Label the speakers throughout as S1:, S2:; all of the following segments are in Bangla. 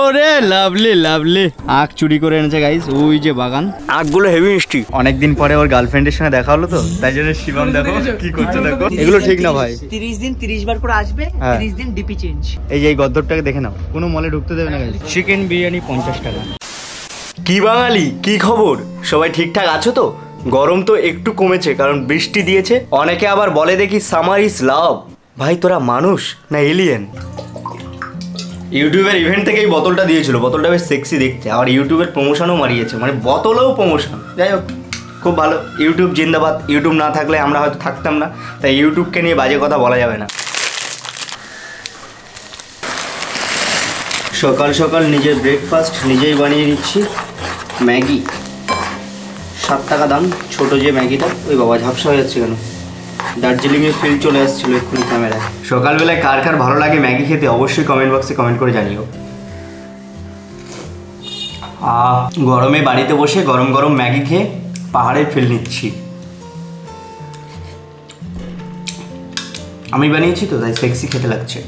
S1: ওরে লাভলি লাভলি আখ চুরি করে এনেছে গাইস, ওই যে বাগান, আখগুলো হেভি মিষ্টি। অনেকদিন পরে ওর গার্লফ্রেন্ডের সঙ্গে দেখা হলো তো, তাই জন্য শিবম দেখো কি করছে, দেখো এগুলো ঠিক না ভাই।
S2: 30 দিন 30 বার করে আসবে, 30 দিন ডিপি চেঞ্জ।
S1: এই যে এই গদ্দরটাকে দেখে নাও, কোনো মলে ঢুকতে দেবে না গাইস। চিকেন বিরিয়ানি 50 টাকা। কি বাঙালি, কি খবর, সবাই ঠিকঠাক আছো তো? গরম তো একটু কমেছে কারণ বৃষ্টি দিয়েছে। অনেকে আবার বলে দেখি সামার ইজ লাভ। ভাই তোরা মানুষ না এলিয়েন? ইউটিউবের ইভেন্ট থেকে এই বোতলটা দিয়েছিল, বোতলটা বেশ সেক্সি দেখতে, আবার ইউটিউবের প্রমোশনও মারিয়েছে, মানে বোতলেও প্রমোশন। যাই হোক খুব ভালো, ইউটিউব জিন্দাবাদ। ইউটিউব না থাকলে আমরা হয়তো থাকতাম না, তাই ইউটিউবকে নিয়ে বাজে কথা বলা যাবে না। সকাল সকাল নিজের ব্রেকফাস্ট নিজেই বানিয়ে নিচ্ছি। ম্যাগি 7 টাকা দাম, ছোট যে ম্যাগিটা। ওই বাবা ঝাপসা হয়ে যাচ্ছে কেন? দার্জিলিংয়ের ফিল চলে আসছিল এক্ষুনি ক্যামেরায়। সকালবেলায় কার কার ভালো লাগে ম্যাগি খেতে অবশ্যই কমেন্ট বক্সে কমেন্ট করে জানিও। গরমে বাড়িতে বসে গরম গরম ম্যাগি খেয়ে পাহাড়ের ফিল নিচ্ছি। আমি বানিয়েছি তো তাই সেক্সি খেতে লাগছে।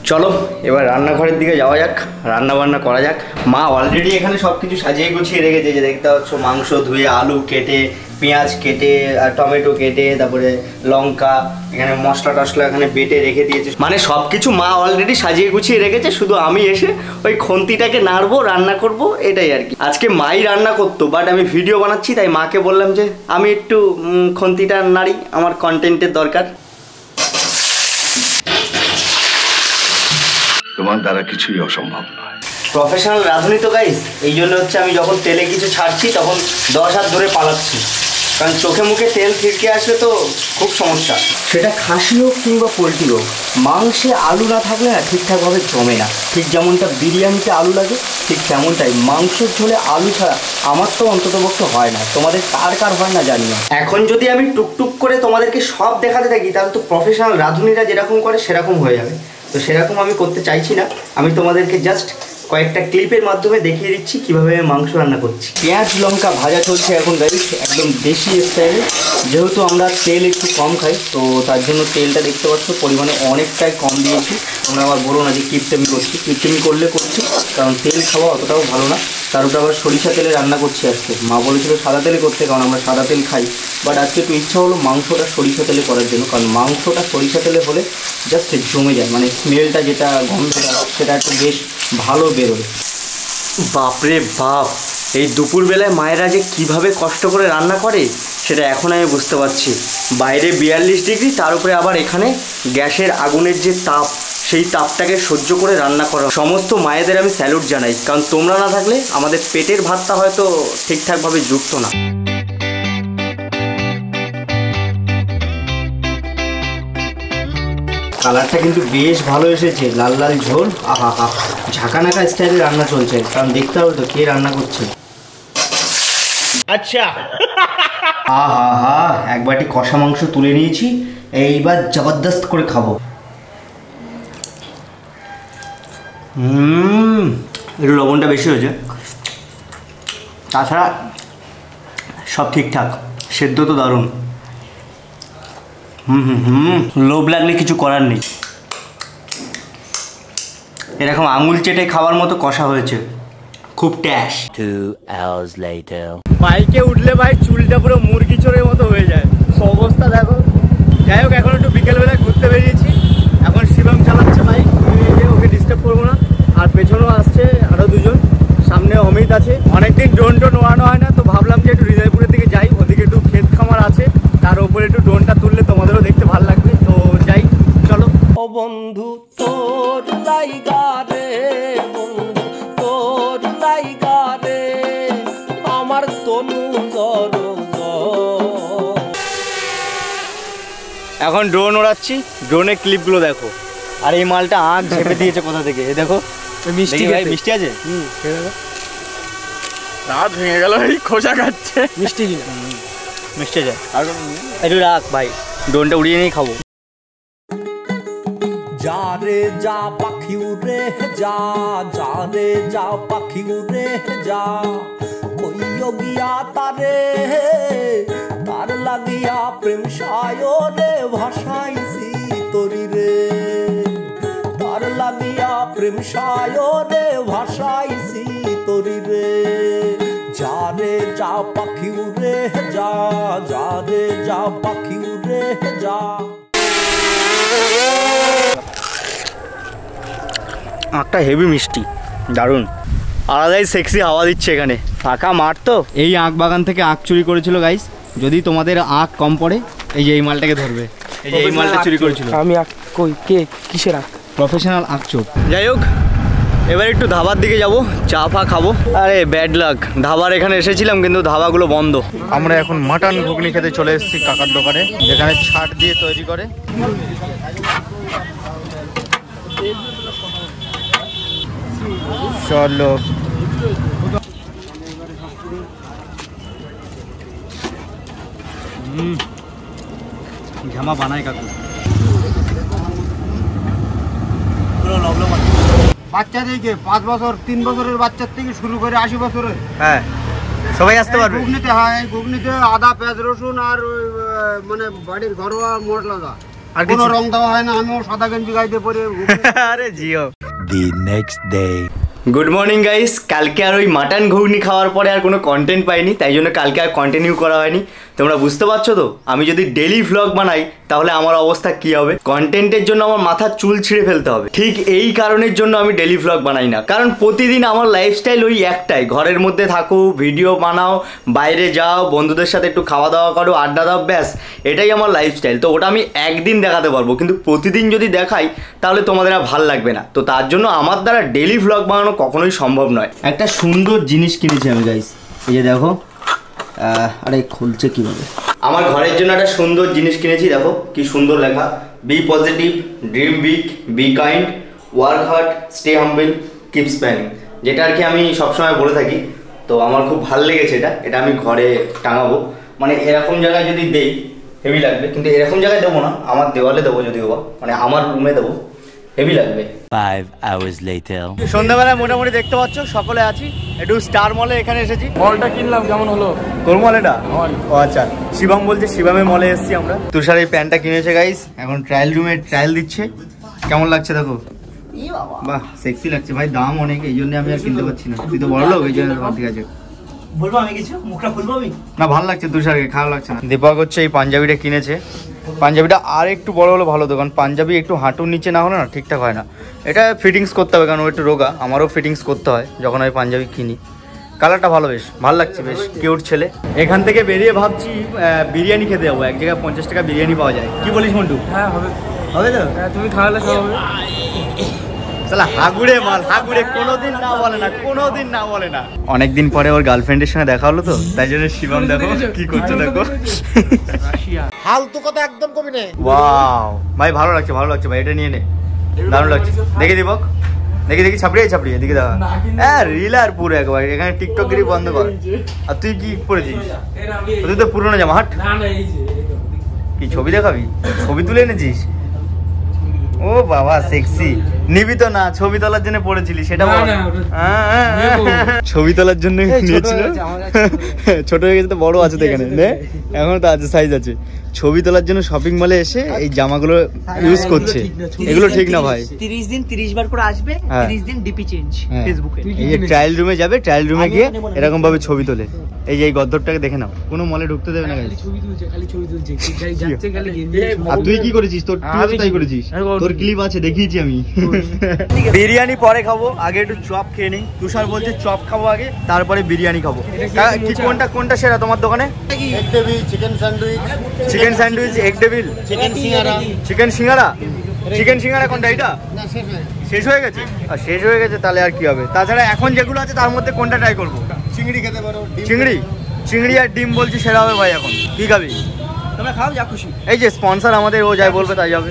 S1: চলো এবার রান্নাঘরের দিকে যাওয়া যাক, রান্না বান্না করা যাক। মা অলরেডি এখানে সব কিছু সাজিয়ে গুছিয়ে রেখেছে, যে দেখতে পাচ্ছ মাংস ধুয়ে, আলু কেটে, পেঁয়াজ কেটে, আর টমেটো কেটে, তারপরে লঙ্কা, এখানে মশলা টশলা এখানে বেটে রেখে দিয়েছে। মানে সব কিছু মা অলরেডি সাজিয়ে গুছিয়ে রেখেছে, শুধু আমি এসে ওই খন্তিটাকে নাড়বো, রান্না করব, এটাই আর কি। আজকে মাই রান্না করতো, বাট আমি ভিডিও বানাচ্ছি তাই মাকে বললাম যে আমি একটু খন্তিটা নাড়ি, আমার কন্টেন্টের দরকার।
S3: তোমার দ্বারা কিছুই অসম্ভব নয়।
S1: প্রফেশনাল রাঁধুনি তো গাইস, এই জন্য হচ্ছে আমি যখন তেলে কিছু ছাড়ছি তখন 10 হাত ধরে পালাচ্ছি, কারণ চোখে মুখে তেল ছিটকে আসলে তো খুব সমস্যা। সেটা খাসি হোক কিংবা পোলট্রি হোক, মাংসে আলু না থাকলে না ঠিকঠাকভাবে জমে না। ঠিক যেমনটা বিরিয়ানিতে আলু লাগে, ঠিক তেমনটাই মাংসের ঝোলে আলু ছাড়া আমার তো অন্ততপক্ষে হয় না। তোমাদের কার কার হয় না জানি না। এখন যদি আমি টুকটুক করে তোমাদেরকে সব দেখাতে থাকি তাহলে তো প্রফেশনাল রাঁধুনিরা যেরকম করে সেরকম হয়ে যাবে, তো সেরকম আমি করতে চাইছি না। আমি তোমাদেরকে জাস্ট কয়েকটা ক্লিপের মাধ্যমে দেখিয়ে দিচ্ছি কীভাবে আমি মাংস রান্না করছি। পেঁয়াজ লঙ্কা ভাজা চলছে এখন গাইস, একদম দেশি স্টাইলে। যেহেতু আমরা তেল একটু কম খাই তো তার জন্য তেলটা দেখতে পাচ্ছ পরিমাণে অনেকটাই কম দিয়েছি। তোমরা আবার বলো না যে কিপটেমি করছি, কিপটেমি করলে করছি, কারণ তেল খাওয়া অতটাও ভালো না। তার উপরে আবার সরিষা তেলে রান্না করছি আজকে। মা বলেছিল সাদা তেলে করতে, কারণ আমরা সাদা তেল খাই, বাট আজকে একটু ইচ্ছা হলো মাংসটা সরিষা তেলে করার জন্য, কারণ মাংসটা সরিষা তেলে হলে জাস্ট জমে যায়, মানে স্মেলটা যেটা গন্ধটা সেটা একটু বেশ ভালো বেরোয়। বাপরে বাপ, এই দুপুরবেলায় মায়েরা যে কীভাবে কষ্ট করে রান্না করে সেটা এখন আমি বুঝতে পারছি। বাইরে 42 ডিগ্রি, তার উপরে আবার এখানে গ্যাসের আগুনের যে তাপ, সেই তাপটাকে সহ্য করে রান্না করা। সমস্ত মায়েদের আমি স্যালুট জানাই, কারণ তোমরা না থাকলে আমাদের পেটের ভাতটা হয়তো ঠিকঠাকভাবে জুটতো না। কালারটা কিন্তু বেশ ভালো এসেছে, লাল লাল ঝোল। আহা হা, ঝাঁকানাকা স্টাইলে রান্না চলছে, কারণ দেখতে হবে তো কে রান্না করছে। আচ্ছা আহা হা, এক বাটি কষা মাংস তুলে নিয়েছি, এইবার জবরদস্ত করে খাবো। একটু লবণটা বেশি হয়েছে, তাছাড়া সব ঠিকঠাক, সেদ্ধ তো দারুণ। লোভ লাগলে কিছু করার নেই। এরকম আঙুল চেটে খাওয়ার মতো কষা হয়েছে, খুব ট্যাশ।
S4: 2 hours later
S1: বাইকে উঠলে ভাই চুলটা পুরো মুরগি চোরের মতো হয়ে যায়, অবস্থা দেখো। যাই হোক এখন একটু বিকেলবেলা ঘুরতে বেরিয়েছি, এখন শিবম চালাচ্ছে বাইক, ওকে ডিস্টার্ব করবো না। আর পেছনেও আসছে আরও দুজন, সামনে অমিত আছে। অনেকদিন ড্রোন ওড়ানো হয় না, তো ভাবলাম যে একটু হৃদয়পুরের দিকে যাই, ওদিকে একটু ক্ষেত খামার আছে, তার উপরে একটু ড্রোনটা তুললে তোমাদেরও দেখতে ভালো লাগবে, তো যাই চলো।
S5: ও বন্ধু তোর লাইগা রে, বন্ধু তোর লাইগা রে, আমার তনু জর।
S1: এখন ড্রোন ওড়াচ্ছি, ড্রোনের ক্লিপগুলো দেখো। আর এই মালটা আঁখ ঝেপে দিয়েছে কোথা থেকে, এ দেখো মিষ্টি। ভাই মিষ্টি আছে,
S6: রাত ভেঙে গেল, এই খোসা খাচ্ছে।
S1: মিষ্টি কিনা মিষ্টি আছে, একটু রাখ ভাই, ড্রোনটা উড়িয়ে নিয়ে খাবো।
S5: যা রে যা পাখি উড়ে যা, যা রে যা পাখি উড়ে যা, কইও গিয়া তারে তার লাগিয়া প্রেম সায়রে ভাসাইছি তরি রে, তার লাগিয়া প্রেম সায়রে ভাসাইছি তরি রে। যা রে যা পাখি উড়ে যা, যা রে যা পাখি উড়ে যা।
S1: আঁকটা হেভি মিষ্টি, দারুণ, আলাদাই সেক্সি হাওয়া দিচ্ছে এখানে। ফাঁকা মাঠ তো। এই আখ বাগান থেকে আখ চুরি করেছিল গাইস। যদি তোমাদের আখ কম পড়ে এই যে এই মালটাকে ধরবে। এই যে এই মালটা চুরি করেছিল।
S6: আমি কই কে কিসের আখ?
S1: প্রফেশনাল আখ চোর। যাই হোক, এবার একটু ধাবার দিকে যাব, চা ফা খাবো। আরে ব্যাড লাক, ধাবার এখানে এসেছিলাম কিন্তু ধাবাগুলো বন্ধ। আমরা এখন মাটন ঘুগনি খেতে চলে এসেছি কাকার দোকানে, যেখানে ছাট দিয়ে তৈরি করে। চলো ঝামা বানায় কাকু।
S7: বাচ্চা থেকে 5 বছর 3 বছরের বাচ্চার থেকে শুরু করে 80 বছরের,
S1: হ্যাঁ সবাই আসতে পারবে।
S7: ঘুগনিতে হয়, ঘুগনিতে আদা পেঁয়াজ রসুন আর মানে বাড়ির ঘরোয়া মশলা দা, আর কোনো রং দেওয়া হয় না। আমিও সাদা গেঞ্জি গাইতে পরে।
S1: আরে Jio.
S4: The next day.
S1: Good morning guys. কালকে আর ওই মাটন ঘুগনি খাওয়ার পরে আর কোনো কন্টেন্ট পাইনি, তাই জন্য কালকে আর কন্টিনিউ করা হয়নি। তোমরা বুঝতে পারছো তো, আমি যদি ডেলি ভ্লগ বানাই তাহলে আমার অবস্থা কি হবে। কন্টেন্টের জন্য আমার মাথার চুল ছিঁড়ে ফেলতে হবে। ঠিক এই কারণের জন্য আমি ডেলি ভ্লগ বানাই না, কারণ প্রতিদিন আমার লাইফস্টাইল ওই একটাই, ঘরের মধ্যে থাকো, ভিডিও বানাও, বাইরে যাও, বন্ধুদের সাথে একটু খাওয়া দাওয়া করো, আড্ডা দাও, ব্যাস এটাই আমার লাইফস্টাইল। তো ওটা আমি একদিন দেখাতে পারবো, কিন্তু প্রতিদিন যদি দেখাই তাহলে তোমাদের আর ভাল লাগবে না। তো তার জন্য আমার দ্বারা ডেলি ভ্লগ বানানো কখনোই সম্ভব নয়। একটা সুন্দর জিনিস কিনেছি আমি গাইস, এই যে দেখো। আরে খুলছে কিভাবে? আমার ঘরের জন্য একটা সুন্দর জিনিস কিনেছি, দেখো কি সুন্দর লেখা, be positive, dream big, be kind, work hard, stay humble, keep spanning, যেটা আর কি আমি সবসময় বলে থাকি। তো আমার খুব ভালো লেগেছে এটা। এটা আমি ঘরে টাঙাবো, মানে এরকম জায়গায় যদি দেই হেভি লাগবে, কিন্তু এরকম জায়গায় দেবো না, আমার দেওয়ালে দেবো, যদিও বা মানে আমার রুমে দেবো, হেভি লাগবে।
S4: 5 hours later.
S1: সন্ধ্যাবেলায় মোটামুটি দেখতে পাচ্ছ সকলে আছি, একটু স্টার মলে এখানে এসেছি।
S6: মলটা কিনলাম, কেমন হলো?
S1: তোর মল এটা? ও আচ্ছা, শিবম বলছে, শিবমের মলে এসেছি আমরা। তুষার এই প্যান্টটা কিনেছে গাইস, এখন ট্রায়াল রুমে ট্রায়াল দিচ্ছে। কেমন লাগছে দেখো? বাহ সেক্সি লাগছে ভাই, দাম অনেক, এই জন্য আমি আর কিনতে পারছি না। তুই তো বড় লোক, এই জন্য ঠিক আছে।
S2: বলবো আমি কিছু, মুখটা খুলবো আমি?
S1: না ভালো লাগছে তুষারকে, খারাপ লাগছে না। দীপক হচ্ছে এই পাঞ্জাবিটা কিনেছে। পাঞ্জাবিটা আর একটু বড় হলে ভালো হতো, কারণ পাঞ্জাবি একটু হাঁটুর নিচে না হলে না ঠিকঠাক হয় না। এটা ফিটিংস করতে হবে, কারণ ও একটু রোগা, আমারও ফিটিংস করতে হয় যখন আমি পাঞ্জাবি কিনি। কালারটা ভালো, বেশ ভালো লাগছে, বেশ কিউট ছেলে। এখান থেকে বেরিয়ে ভাবছি বিরিয়ানি খেতে যাবো। এক জায়গায় 50 টাকা বিরিয়ানি পাওয়া যায়, কি বলিস মন্টু?
S6: হ্যাঁ হবে,
S1: হবে তো?
S6: তুমি খাওয়ালে সব হবে।
S1: শালা হাগুড়ে মাল, হাগুড়ে কোনোদিন না বলে না, কোনোদিন না বলে না। অনেকদিন পরে ওর গার্লফ্রেন্ডের সঙ্গে দেখা হলো তো, তাই জন্য শিবম দেখো কি করছে, দেখো
S7: ফালতু কথা একদম কবি নেই।
S1: ওয়াও ভাই, ভালো লাগছে, ভালো লাগছে ভাই, এটা নিয়ে নে, দারুণ লাগছে। দেখি দীপক, দেখি দেখি, ছাপড়িয়ে ছাপড়িয়ে এদিকে দেখা। হ্যাঁ রিল আর পুরো একবার, এখানে টিকটক গিরি বন্ধ কর। আর তুই কি পরেছিস? তুই তো পুরোনো জামা, হাট। কি ছবি দেখাবি? ছবি তুলে এনেছিস? ও বাবা সেক্সি। নিবি তো না? ছবি তোলার জন্য পড়েছিলি সেটা বল। ছবি তোলার জন্য নিয়েছিল, ছোট হয়ে গেছে তো, বড় আছে তো এখানে, এখন তো আছে, সাইজ আছে। ছবি তোলার জন্য শপিং মলে এসে এই জামাগুলো ইউজ করছে, এগুলো ঠিক না ভাই।
S2: 30 দিন 30 বার করে আসবে, 30 দিন ডিপি চেঞ্জ ফেসবুকে।
S1: এই যে ট্রায়াল রুমে যাবে, ট্রায়াল রুমে গিয়ে এরকম ভাবে ছবি তোলে। এই যে এই গদ্দরটাকে দেখে নাও, কোনো মলে ঢুকতে দেবে না। আর তুই কি করেছিস? তোর তাই করেছিস, তোর ক্লিপ আছে, দেখিয়েছি আমি। বিরিয়ানি পরে খাবো, আগে একটু চপ খেয়ে নিই। তুষার বলছে চপ খাবো আগে, তারপরে বিরিয়ানি খাবো। কি কোনটা সেরা তোমার দোকানে?
S7: Egg devil, chicken sandwich,
S1: chicken sandwich, egg devil,
S7: chicken singara.
S1: Chicken singara? Chicken singara কোনটা? এটা শেষ হয়ে গেছে। আর শেষ হয়ে গেছে তাহলে আর কি হবে। তাছাড়া এখন যেগুলো আছে তার মধ্যে কোনটা ট্রাই করবো?
S7: চিংড়ি খেতে পারো।
S1: চিংড়ি, চিংড়ি আর ডিম বলছি সেরা হবে ভাই। এখন কি খাবি?
S2: তোমরা খাও যা খুশি।
S1: এই যে স্পন্সর আমাদের, ও যাই বলবে তাই যাবে।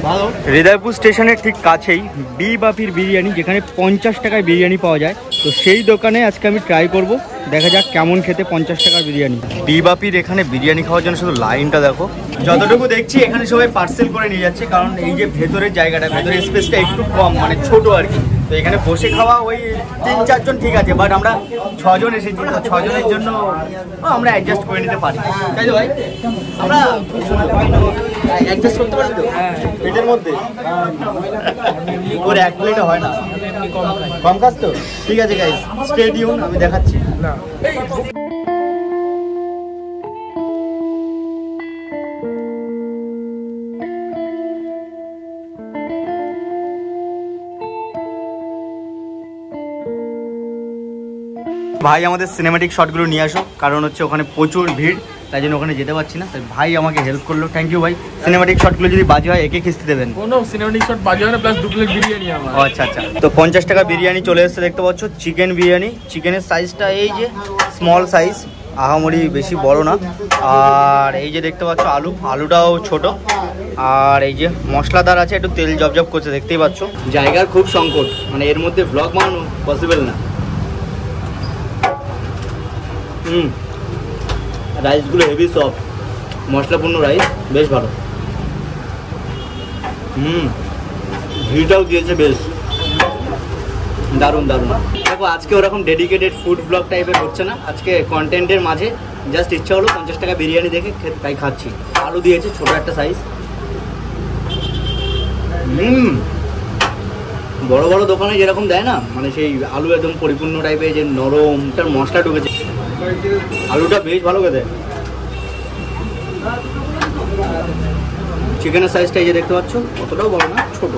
S1: ভালো। হৃদয়পুর স্টেশনের ঠিক কাছেই বি বাপির বিরিয়ানি, যেখানে 50 টাকায় বিরিয়ানি পাওয়া যায়। তো সেই দোকানে আজকে আমি ট্রাই করব দেখা যাক কেমন খেতে 50 টাকার বিরিয়ানি। বিবাপির এখানে বিরিয়ানি খাওয়ার জন্য শুধু লাইনটা দেখো। যতটুকু দেখছি এখানে সবাই পার্সেল করে নিয়ে যাচ্ছে, কারণ এই যে ভেতরের জায়গাটা, ভেতরের স্পেসটা একটু কম, মানে ছোট আর কি। তো এখানে বসে খাওয়া ওই 3-4 জন ঠিক আছে, বাট আমরা 6 জন এসেছি, তো 6 জনের জন্য আমরা অ্যাডজাস্ট করে নিতে পারি, তাই তো ভাই? আমরা অ্যাডজাস্ট করতে পারি তো পেটের মধ্যে? ওর 1 প্লেটে হয় না, কম খাস তো? ঠিক আছে গাইস, স্টে টিউন, আমি দেখাচ্ছি। ভাই আমাদের সিনেম্যাটিক শটগুলো নিয়ে আসো, কারণ হচ্ছে ওখানে প্রচুর ভিড়, তাই জন্য ওখানে যেতে পারছি না। তাই ভাই আমাকে হেল্প করলো, থ্যাংক ইউ ভাই। সিনেম্যাটিক শটগুলো যদি বাজে হয় একে খিস্তি দেবেন?
S6: কোনো সিনেম্যাটিক শট বাজে হয় না, প্লাস 2 প্লেট বিরিয়ানি আমার।
S1: আচ্ছা আচ্ছা। তো 50 টাকা বিরিয়ানি চলে এসেছে, দেখতে পাচ্ছ চিকেন বিরিয়ানি। চিকেনের সাইজটা এই যে স্মল সাইজ, আহামরি বেশি বড় না। আর এই যে দেখতে পাচ্ছ আলুটাও ছোট। আর এই যে মশলাদার আছে, একটু তেল জবজব করছে, দেখতেই পাচ্ছ। জায়গার খুব সংকট, মানে এর মধ্যে ব্লগ বানানো পসিবল না। রাইসগুলো হেভি সফট, মশলাপূর্ণ রাইস, বেশ ভালো। ঘিটাও দিয়েছে বেশ, দারুণ দারুণ। দেখো আজকে ওরকম ডেডিকেটেড ফুড ব্লগ টাইপের হচ্ছে না, আজকে কন্টেন্টের মাঝে জাস্ট ইচ্ছা হলো 50 টাকা বিরিয়ানি দেখে তাই খাচ্ছি। আলু দিয়েছে ছোট একটা সাইজ। বড় বড় দোকানে যেরকম দেয় না, মানে সেই আলু একদম পরিপূর্ণ টাইপের, যে নরমটার মশলা ঢুকেছে, আলুটা বেশ ভালো খেতে। চিকেনের সাইজটা এই যে দেখতে পাচ্ছ, অতটাও বড় না, ছোট।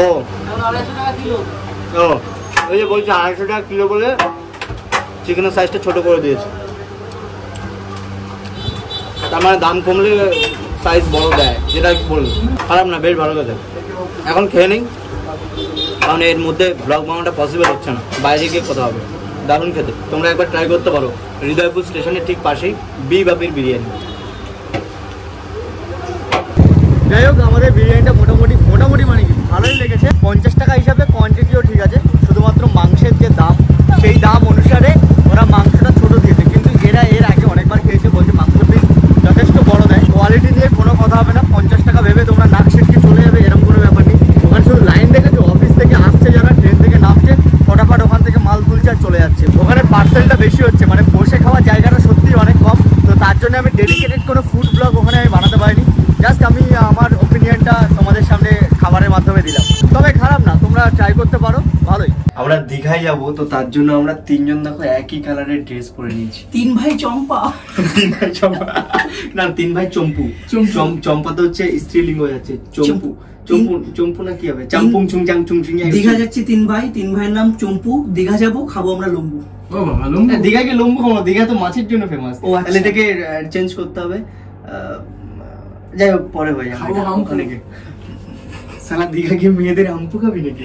S1: ও ও ওই যে বলছে 250 টাকা কিলো বলে চিকেনের সাইজটা ছোট করে দিয়েছে। তার মানে দাম কমলে সাইজ বড় দেয়, যেটা বললো। খারাপ না, বেশ ভালো খেতে। এখন খেয়ে নিই, কারণ এর মধ্যে ব্লগ বানানোটা পসিবল হচ্ছে না, বাইরে গিয়ে কথা হবে। দারুণ খেতে, তোমরা একবার ট্রাই করতে পারো। হৃদয়পুর স্টেশনের ঠিক পাশেই বিবাপির বিরিয়ানি। যাই হোক, আমাদের বিরিয়ানিটা মোটামুটি মানে কি ভালোই লেগেছে। 50 টাকা হিসাবে কোয়ান্টিটিও ঠিক আছে, শুধুমাত্র মাংসের যে দাম, সেই দাম অনুসারে ওরা মাংসটা ছোট দিয়েছে। কিন্তু এরা এর আগে অনেকবার খেয়েছে, বলছে মাংস পিস যথেষ্ট বড় দেয়। কোয়ালিটি নিয়ে কোনো কথা হবে না, 50 টাকা ভেবে তোমরা নাক ছিটকে চলে যাবে, এরকম কোনো ব্যাপার নেই। ওখানে শুধু লাইন দেখেছো, অফিস থেকে আসছে যারা, ট্রেন থেকে নামছে, ফটাফট ওখান থেকে মাল তুলছে আর চলে যাচ্ছে। ওখানে পার্সেলটা বেশি হচ্ছে, মানে বসে খাওয়ার জায়গাটা সত্যিই অনেক কম। তো তার জন্য আমি ডেডিকেটেড কোনো ফুড ব্লগ ওখানে আমি বানাতে পারিনি, জাস্ট আমি আমার ওপিনিয়নটা তোমাদের সামনে খাবারের মাধ্যমে দিলাম। তবে খারাপ না, তোমরা ট্রাই করতে পারো, ভালোই। আমরা দীঘায় যাবো, তো তার জন্য আমরা 3 জন দেখো একই কালারের ড্রেস পরে নিয়েছি।
S2: 3 ভাই চম্পা।
S1: 3 ভাই চম্পা না, 3 ভাই চম্পু। চম্পা তো হচ্ছে স্ত্রীলিঙ্গ যাচ্ছে, চম্পু। চম্পু না কি হবে, চাম্পুং চুং চাং চুং চুং।
S2: দীঘা যাচ্ছি 3 ভাই, 3 ভাইয়ের নাম চম্পু। দীঘা যাবো, খাবো আমরা লম্বু।
S6: ও বাবা, লম্বু?
S1: দীঘাকে লম্বু খাবো, দীঘা তো মাছের জন্য ফেমাস।
S2: ও আচ্ছা,
S1: তাহলে এটাকে চেঞ্জ করতে হবে। যাই হোক, পরে হয়ে যাবে।
S6: খাবো হাম্পু।
S1: সালা দীঘা গিয়ে মেয়েদের হাম্পু খাবি নাকি?